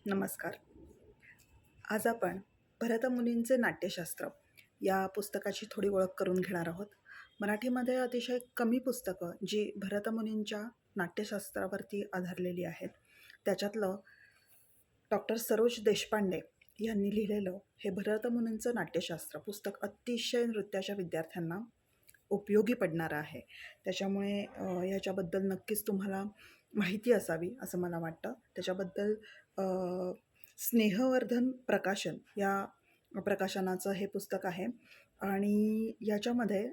नमस्कार. आज आपण भरतमुनींचे नाट्यशास्त्र या पुस्तकाची थोडी ओळख करून घेणार आहोत. मराठीमध्ये अतिशय कमी पुस्तकं जी भरतमुनींच्या नाट्यशास्त्रावरती आधारलेली आहेत. त्याच्यातलं डॉक्टर सरोज देशपांडे यांनी लिहिलेलं हे भरतमुनींचं नाट्यशास्त्र पुस्तक अतिशय नृत्याच्या विद्यार्थ्यांना उपयोगी पडणारं आहे. त्याच्यामुळे ह्याच्याबद्दल नक्कीच तुम्हाला माहिती असावी असं मला वाटतं. त्याच्याबद्दल अ, स्नेहवर्धन प्रकाशन या प्रकाशनाचं हे पुस्तक आहे आणि याच्यामध्ये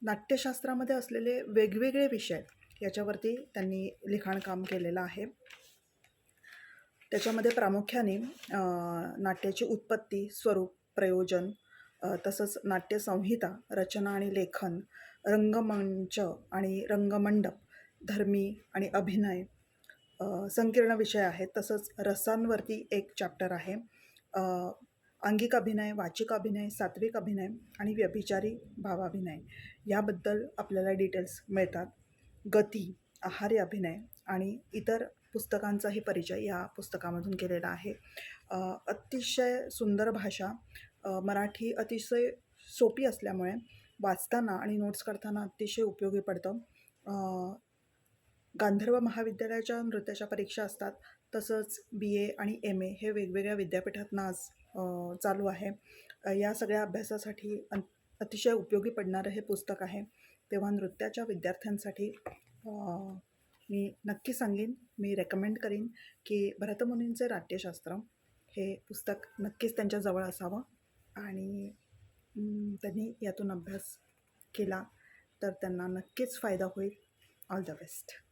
नाट्यशास्त्रामध्ये असलेले वेगवेगळे विषय याच्यावरती त्यांनी लिखाणकाम केलेलं आहे. त्याच्यामध्ये प्रामुख्याने नाट्याची उत्पत्ती, स्वरूप, प्रयोजन, तसंच नाट्यसंहिता, रचना आणि लेखन, रंगमंच आणि रंगमंडप, धर्मी आणि अभिनय संकीर्ण विषय आहेत. तसंच रसांवरती एक चॅप्टर आहे. अंगिक अभिनय, वाचिक अभिनय, सात्विक अभिनय आणि व्यभिचारी भावाभिनय याबद्दल आपल्याला डिटेल्स मिळतात. गती, आहारी अभिनय आणि इतर पुस्तकांचाही परिचय या पुस्तकामधून केलेला आहे. अतिशय सुंदर भाषा, मराठी अतिशय सोपी असल्यामुळे वाचताना आणि नोट्स काढताना अतिशय उपयोगी पडतं. गांधर्व महाविद्यालयाच्या नृत्याच्या परीक्षा असतात. तसंच BA आणि MA हे वेगवेगळ्या विद्यापीठातनं आज चालू आहे. या सगळ्या अभ्यासासाठी अतिशय उपयोगी पडणारं हे पुस्तक आहे. तेव्हा नृत्याच्या विद्यार्थ्यांसाठी मी नक्की सांगेन, मी रेकमेंड करीन की भरतमुनींचे नाट्यशास्त्र हे पुस्तक नक्कीच त्यांच्याजवळ असावं आणि त्यांनी यातून अभ्यास केला तर त्यांना नक्कीच फायदा होईल. All the best.